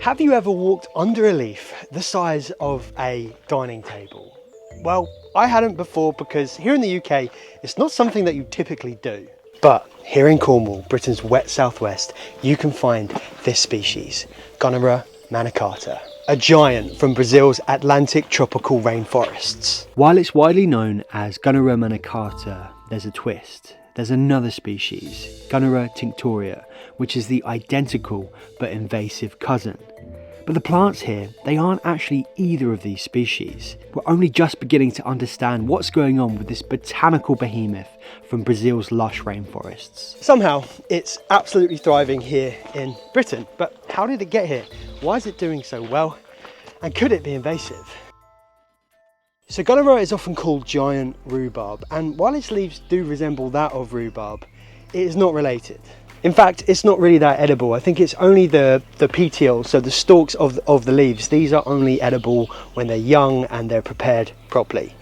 Have you ever walked under a leaf the size of a dining table? Well, I hadn't before because here in the UK, it's not something that you typically do. But here in Cornwall, Britain's wet southwest, you can find this species, Ganara manicata, a giant from Brazil's Atlantic tropical rainforests. While it's widely known as Ganara manicata, there's a twist. There's another species, Ganara tinctoria, which is the identical but invasive cousin. But the plants here, they aren't actually either of these species. We're only just beginning to understand what's going on with this botanical behemoth from Brazil's lush rainforests. Somehow, it's absolutely thriving here in Britain. But how did it get here? Why is it doing so well? And could it be invasive? So Ganara is often called giant rhubarb, and while its leaves do resemble that of rhubarb, it is not related. In fact, it's not really that edible. I think it's only the petioles, so the stalks of the leaves. These are only edible when they're young and they're prepared properly.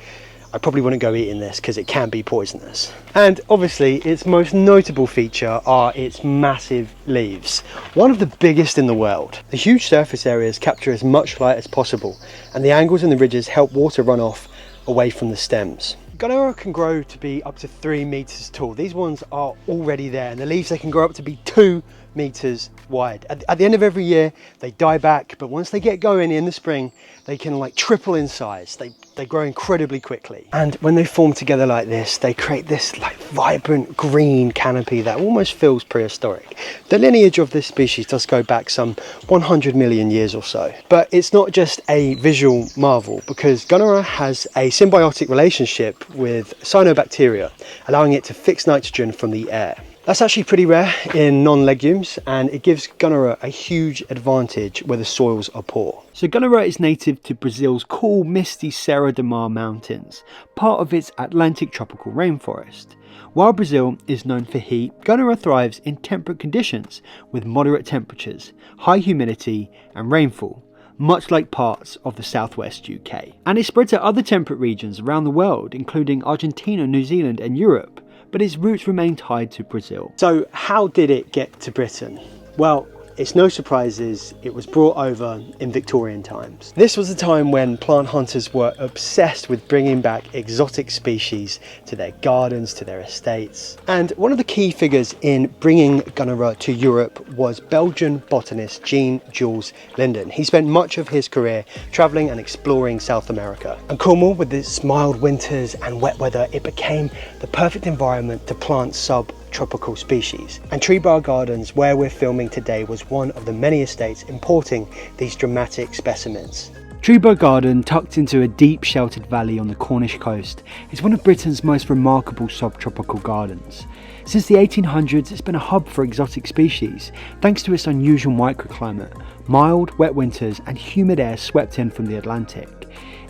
I probably wouldn't go eating this because it can be poisonous. And obviously its most notable feature are its massive leaves, one of the biggest in the world. The huge surface areas capture as much light as possible, and the angles and the ridges help water run off away from the stems. Ganara can grow to be up to 3 meters tall. These ones are already there, and the leaves, they can grow up to be 2 meters wide. At the end of every year, they die back, but once they get going in the spring, they can like triple in size. They grow incredibly quickly. And when they form together like this, they create this like vibrant green canopy that almost feels prehistoric. The lineage of this species does go back some 100 million years or so. But it's not just a visual marvel, because Ganara has a symbiotic relationship with cyanobacteria, allowing it to fix nitrogen from the air. That's actually pretty rare in non-legumes, and it gives Ganara a huge advantage where the soils are poor. So Ganara is native to Brazil's cool, misty Serra do Mar mountains, part of its Atlantic tropical rainforest. While Brazil is known for heat, Ganara thrives in temperate conditions with moderate temperatures, high humidity and rainfall, much like parts of the southwest UK. And it spread to other temperate regions around the world, including Argentina, New Zealand and Europe, but its roots remain tied to Brazil. So how did it get to Britain? Well, it's no surprises it was brought over in Victorian times. This was a time when plant hunters were obsessed with bringing back exotic species to their gardens, to their estates. And one of the key figures in bringing Ganara to Europe was Belgian botanist Jean-Jules Linden. He spent much of his career traveling and exploring South America. And Cornwall, with its mild winters and wet weather, it became the perfect environment to plant subtropical species. And Tree Bar Gardens, where we're filming today, was one of the many estates importing these dramatic specimens. Tree Bar Garden, tucked into a deep sheltered valley on the Cornish coast, is one of Britain's most remarkable subtropical gardens. Since the 1800s, it's been a hub for exotic species, thanks to its unusual microclimate, mild, wet winters and humid air swept in from the Atlantic.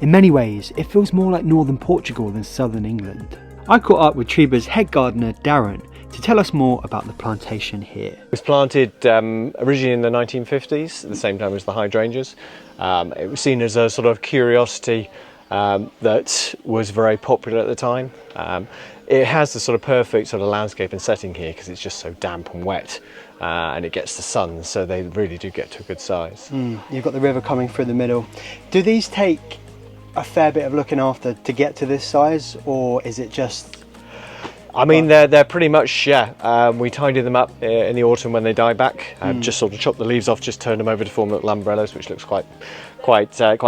In many ways, it feels more like northern Portugal than southern England. I caught up with Tree Bar's head gardener, Darren, to tell us more about the plantation here. It was planted originally in the 1950s, at the same time as the hydrangeas. It was seen as a sort of curiosity that was very popular at the time. It has the sort of perfect sort of landscape and setting here because it's just so damp and wet, and it gets the sun, so they really do get to a good size. You've got the river coming through the middle. Do these take a fair bit of looking after to get to this size, or is it just... I mean, they're pretty much, yeah. We tidy them up in the autumn when they die back. Just sort of chop the leaves off, just turn them over to form little umbrellas, which looks quite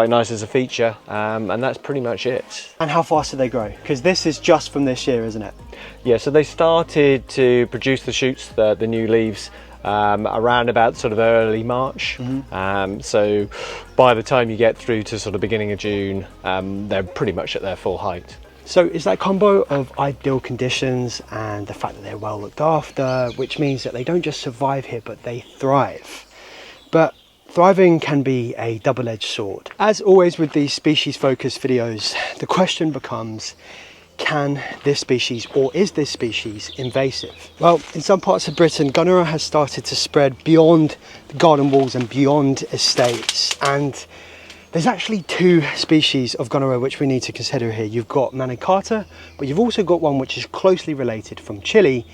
nice as a feature. And that's pretty much it. And how fast do they grow? Because this is just from this year, isn't it? Yeah. So they started to produce the shoots, the new leaves, around about sort of early March. So by the time you get through to sort of beginning of June, they're pretty much at their full height. So it's that combo of ideal conditions and the fact that they're well looked after, which means that they don't just survive here, but they thrive. But thriving can be a double-edged sword. As always with these species-focused videos, the question becomes, can this species, or is this species, invasive? Well, in some parts of Britain, Ganara has started to spread beyond the garden walls and beyond estates, and there's actually 2 species of Ganara which we need to consider here. You've got manicata, but you've also got one which is closely related from Chile,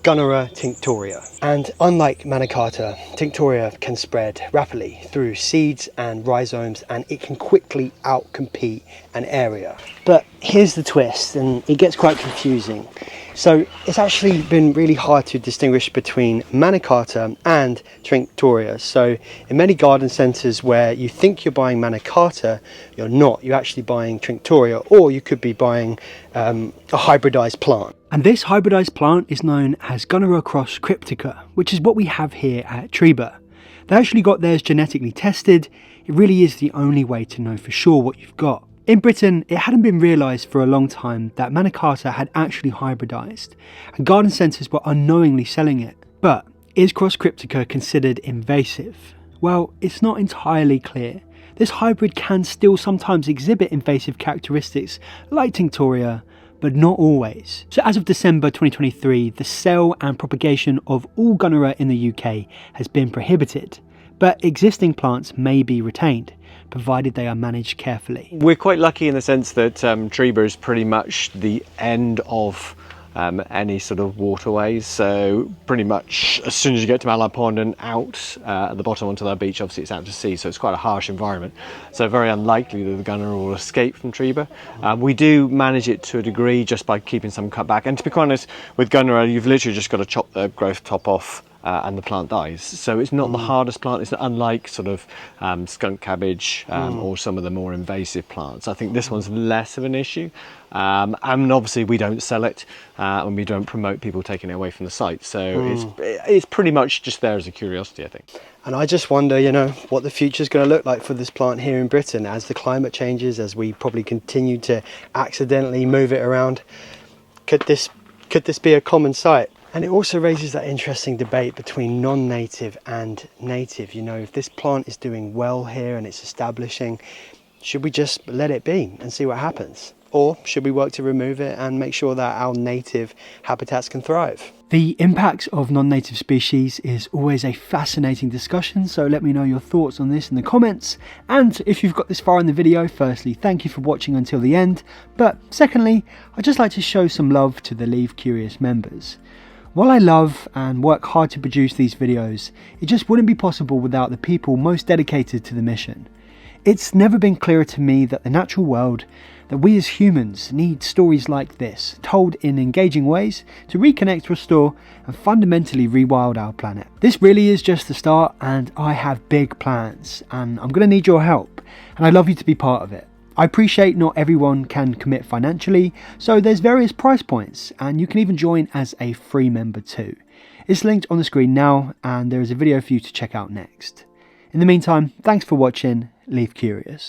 Gunara tinctoria. And unlike Manicata, tinctoria can spread rapidly through seeds and rhizomes, and it can quickly outcompete an area. But here's the twist, and it gets quite confusing. So it's actually been really hard to distinguish between Manicata and Tinctoria. So in many garden centres where you think you're buying Manicata, you're not. You're actually buying Tinctoria, or you could be buying a hybridised plant. And this hybridised plant is known as Gunaracross cryptica, which is what we have here at Treba. They actually got theirs genetically tested. It really is the only way to know for sure what you've got. In Britain, it hadn't been realised for a long time that Manicata had actually hybridised, and garden centres were unknowingly selling it. But is Cross cryptica considered invasive? Well, it's not entirely clear. This hybrid can still sometimes exhibit invasive characteristics like Tinctoria, but not always. So as of December 2023, the sale and propagation of all Gunara in the UK has been prohibited, but existing plants may be retained, provided they are managed carefully. We're quite lucky in the sense that Treba is pretty much the end of any sort of waterways, so pretty much as soon as you get to Mallard Pond and out at the bottom onto that beach, obviously it's out to sea, so it's quite a harsh environment, so very unlikely that the Gunara will escape from Treba. We do manage it to a degree just by keeping some cut back, and to be quite honest, with Gunara you've literally just got to chop the growth top off and the plant dies. So it's not the hardest plant. It's unlike sort of skunk cabbage or some of the more invasive plants. I think this one's less of an issue. And obviously we don't sell it and we don't promote people taking it away from the site. So it's pretty much just there as a curiosity, I think. And I just wonder, you know, what the future is going to look like for this plant here in Britain as the climate changes, as we probably continue to accidentally move it around. Could this be a common sight? And it also raises that interesting debate between non-native and native. You know, if this plant is doing well here and it's establishing, should we just let it be and see what happens? Or should we work to remove it and make sure that our native habitats can thrive? The impacts of non-native species is always a fascinating discussion, so let me know your thoughts on this in the comments. And if you've got this far in the video, firstly, thank you for watching until the end. But secondly, I'd just like to show some love to the Leave Curious members. While I love and work hard to produce these videos, it just wouldn't be possible without the people most dedicated to the mission. It's never been clearer to me that the natural world, that we as humans need stories like this, told in engaging ways to reconnect, restore and fundamentally rewild our planet. This really is just the start, and I have big plans and I'm going to need your help, and I'd love you to be part of it. I appreciate not everyone can commit financially, so there's various price points and you can even join as a free member too. It's linked on the screen now and there is a video for you to check out next. In the meantime, thanks for watching, Leave Curious.